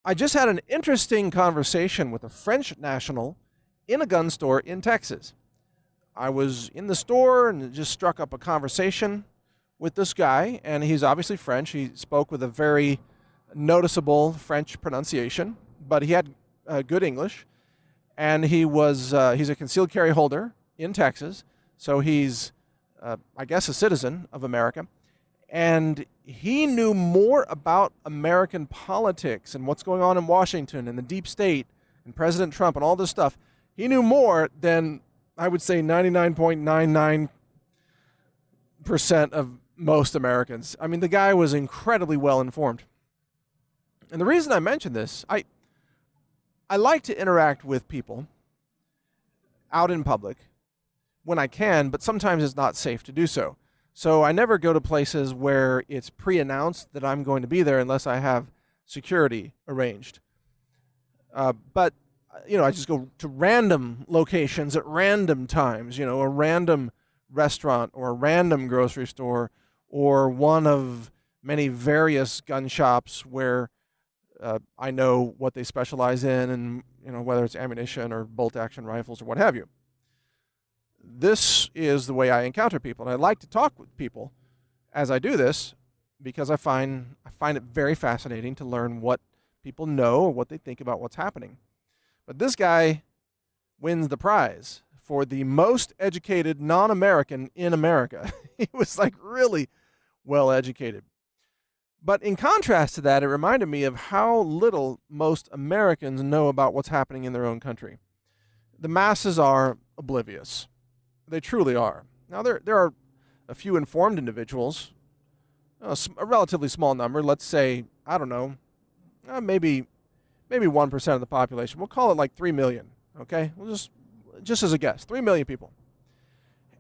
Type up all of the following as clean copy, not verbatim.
I just had an interesting conversation with a French national in a gun store in Texas. I was in the store and just struck up a conversation with this guy, and he's obviously French. He spoke with a very noticeable French pronunciation, but he had good English, and he's a concealed carry holder in Texas, so he's, I guess, a citizen of America. And he knew more about American politics and what's going on in Washington and the deep state and President Trump and all this stuff. He knew more than, I would say, 99.99% of most Americans. I mean, the guy was incredibly well informed. And the reason I mention this, I like to interact with people out in public when I can, but sometimes it's not safe to do so. So I never go to places where it's pre-announced that I'm going to be there unless I have security arranged. But I just go to random locations at random times, a random restaurant or a random grocery store or one of many various gun shops where I know what they specialize in and, whether it's ammunition or bolt-action rifles or what have you. This is the way I encounter people, and I like to talk with people as I do this because I find it very fascinating to learn what people know or what they think about what's happening. But this guy wins the prize for the most educated non-American in America. He was like really well educated. But in contrast to that, it reminded me of how little most Americans know about what's happening in their own country. The masses are oblivious. They truly are. Now, there are a few informed individuals, a relatively small number, let's say, I don't know, maybe 1% of the population. We'll call it like 3 million, okay? We'll just as a guess, 3 million people.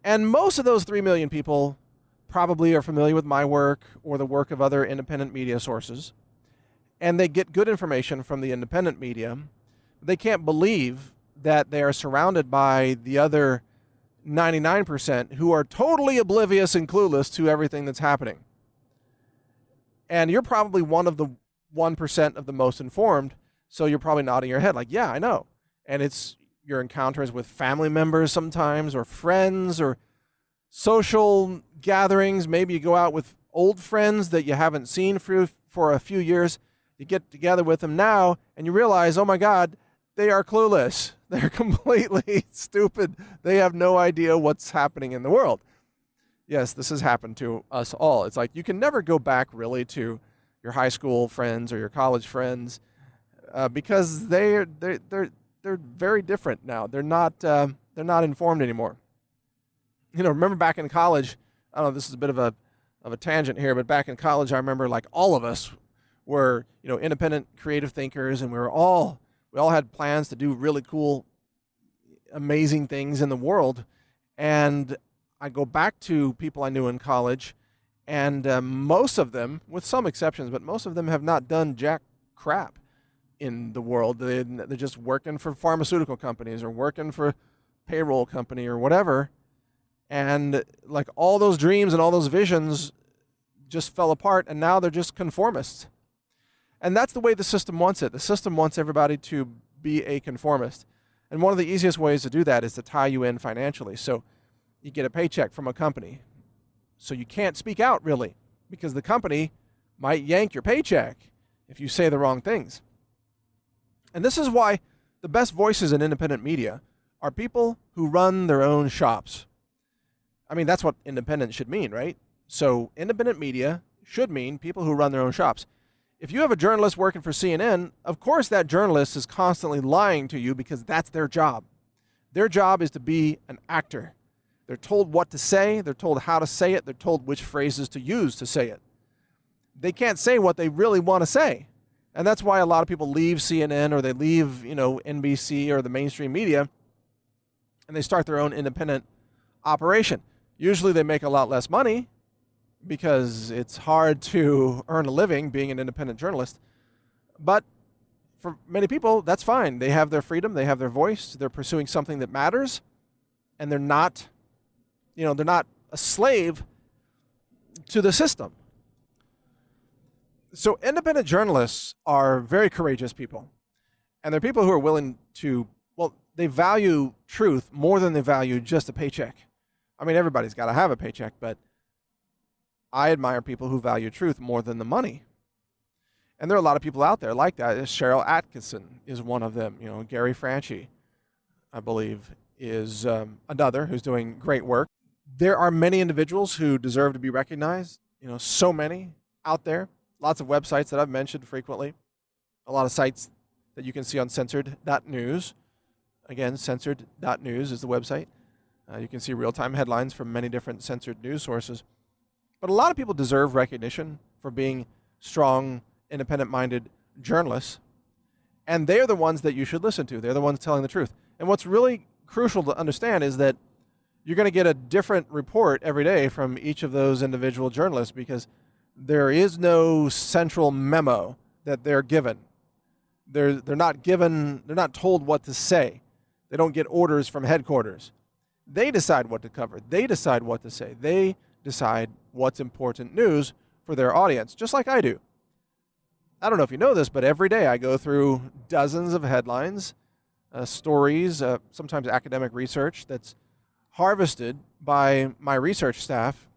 And most of those 3 million people probably are familiar with my work or the work of other independent media sources, and they get good information from the independent media. They can't believe that they are surrounded by the other 99% who are totally oblivious and clueless to everything that's happening. And you're probably one of the 1% of the most informed, so you're probably nodding your head like, yeah, I know. And it's your encounters with family members sometimes, or friends, or social gatherings. Maybe you go out with old friends that you haven't seen for a few years. You get together with them now, and you realize, oh my God, they are clueless. They're completely stupid. They have no idea what's happening in the world. Yes, this has happened to us all. It's like you can never go back really to your high school friends or your college friends because they're very different now. They're not informed anymore. Remember back in college, I don't know, this is a bit of a tangent here, but back in college, I remember like all of us were, independent creative thinkers, and we all had plans to do really cool, amazing things in the world. And I go back to people I knew in college, and most of them, with some exceptions, but most of them have not done jack crap in the world. They're just working for pharmaceutical companies or working for payroll company or whatever. And like all those dreams and all those visions just fell apart, and now they're just conformists. And that's the way the system wants it. The system wants everybody to be a conformist. And one of the easiest ways to do that is to tie you in financially. So you get a paycheck from a company. So you can't speak out really because the company might yank your paycheck if you say the wrong things. And this is why the best voices in independent media are people who run their own shops. I mean, that's what independent should mean, right? So independent media should mean people who run their own shops. If you have a journalist working for CNN, of course that journalist is constantly lying to you because that's their job. Their job is to be an actor. They're told what to say, they're told how to say it, they're told which phrases to use to say it. They can't say what they really want to say. And that's why a lot of people leave CNN or they leave, NBC or the mainstream media, and they start their own independent operation. Usually they make a lot less money, because it's hard to earn a living being an independent journalist. But for many people, that's fine. They have their freedom, they have their voice, they're pursuing something that matters, and they're not a slave to the system. So independent journalists are very courageous people. And they're people who are willing to, well, they value truth more than they value just a paycheck. I mean, everybody's got to have a paycheck, but I admire people who value truth more than the money. And there are a lot of people out there like that. Cheryl Atkinson is one of them. Gary Franchi, I believe, is another who's doing great work. There are many individuals who deserve to be recognized. So many out there. Lots of websites that I've mentioned frequently. A lot of sites that you can see on censored.news. Again, censored.news is the website. You can see real-time headlines from many different censored news sources. But a lot of people deserve recognition for being strong, independent-minded journalists. And they're the ones that you should listen to. They're the ones telling the truth. And what's really crucial to understand is that you're going to get a different report every day from each of those individual journalists, because there is no central memo that they're given. They're not told what to say. They don't get orders from headquarters. They decide what to cover. They decide what to say. They decide what's important news for their audience, just like I do. I don't know if you know this, but every day I go through dozens of headlines, stories, sometimes academic research that's harvested by my research staff,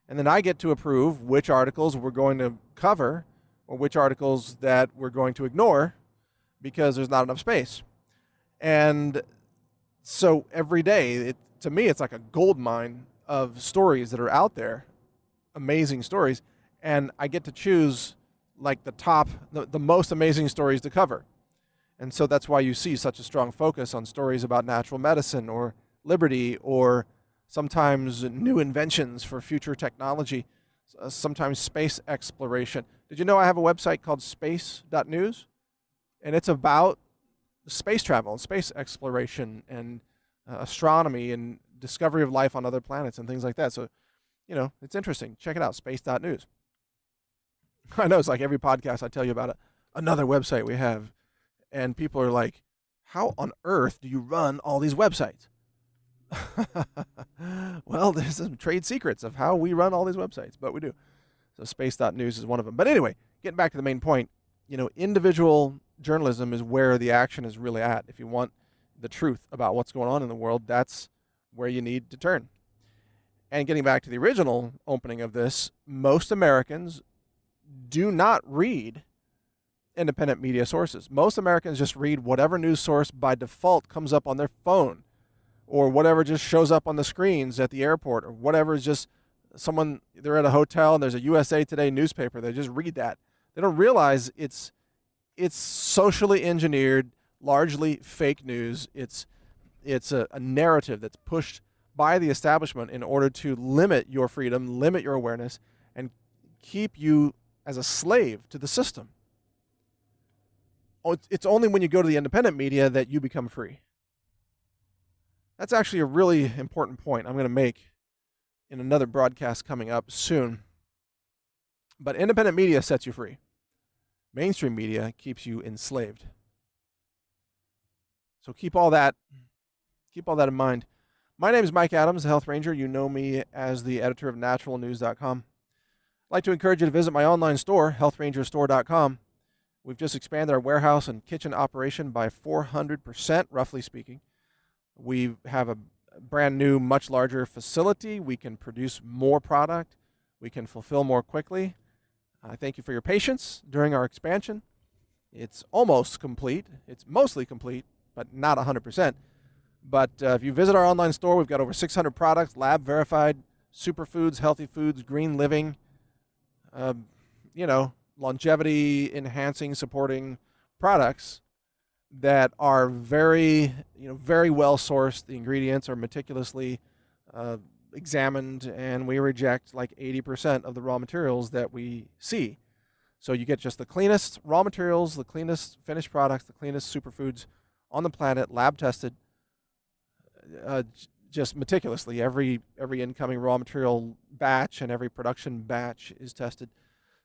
and then I get to approve which articles we're going to cover or which articles that we're going to ignore because there's not enough space. And so every day, to me, it's like a gold mine of stories that are out there, amazing stories, and I get to choose like the most amazing stories to cover. And so that's why you see such a strong focus on stories about natural medicine or liberty, or sometimes new inventions for future technology, sometimes space exploration. Did you know I have a website called space.news? And it's about space travel and space exploration and astronomy and discovery of life on other planets and things like that. So, it's interesting. Check it out, space.news. I know it's like every podcast I tell you about another website we have, and people are like, how on earth do you run all these websites? Well, there's some trade secrets of how we run all these websites, but we do. So space.news is one of them. But anyway, getting back to the main point, individual journalism is where the action is really at. If you want the truth about what's going on in the world, that's where you need to turn. And getting back to the original opening of this, most Americans do not read independent media sources. Most Americans just read whatever news source by default comes up on their phone, or whatever just shows up on the screens at the airport, or whatever is just they're at a hotel and there's a USA Today newspaper. They just read that. They don't realize it's socially engineered, largely fake news. It's a narrative that's pushed by the establishment in order to limit your freedom, limit your awareness, and keep you as a slave to the system. It's only when you go to the independent media that you become free. That's actually a really important point I'm going to make in another broadcast coming up soon. But independent media sets you free. Mainstream media keeps you enslaved. So keep all that in mind. My name is Mike Adams, the Health Ranger. You know me as the editor of naturalnews.com. I'd like to encourage you to visit my online store, healthrangerstore.com. We've just expanded our warehouse and kitchen operation by 400%, roughly speaking. We have a brand new, much larger facility. We can produce more product. We can fulfill more quickly. I thank you for your patience during our expansion. It's almost complete. It's mostly complete, but not 100%. But if you visit our online store, we've got over 600 products, lab-verified, superfoods, healthy foods, green living, longevity-enhancing, supporting products that are very well sourced. The ingredients are meticulously examined, and we reject like 80% of the raw materials that we see. So you get just the cleanest raw materials, the cleanest finished products, the cleanest superfoods on the planet, lab tested, just meticulously. Every incoming raw material batch and every production batch is tested.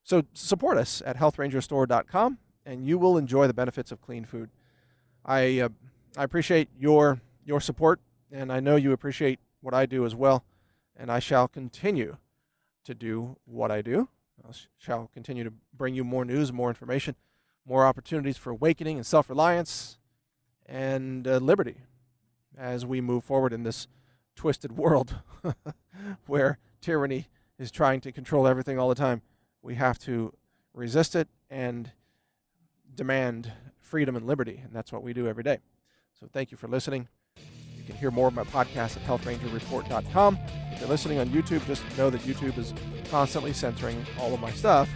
So support us at healthrangerstore.com, and you will enjoy the benefits of clean food. I appreciate your support, and I know you appreciate what I do as well, and I shall continue to do what I do. shall continue to bring you more news, more information, more opportunities for awakening and self-reliance and liberty as we move forward in this twisted world where tyranny is trying to control everything all the time. We have to resist it and demand freedom and liberty, and that's what we do every day. So thank you for listening. You can hear more of my podcast at healthrangerreport.com. If you're listening on YouTube, just know that YouTube is constantly censoring all of my stuff,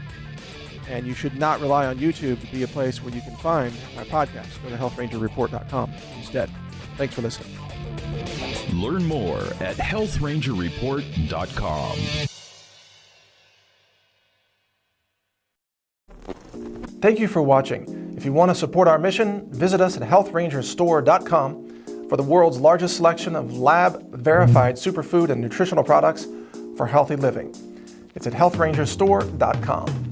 and you should not rely on YouTube to be a place where you can find my podcast. Go to healthrangerreport.com instead. Thanks for listening. Learn more at healthrangerreport.com. Thank you for watching. If you want to support our mission, visit us at healthrangerstore.com for the world's largest selection of lab-verified superfood and nutritional products for healthy living. It's at healthrangerstore.com.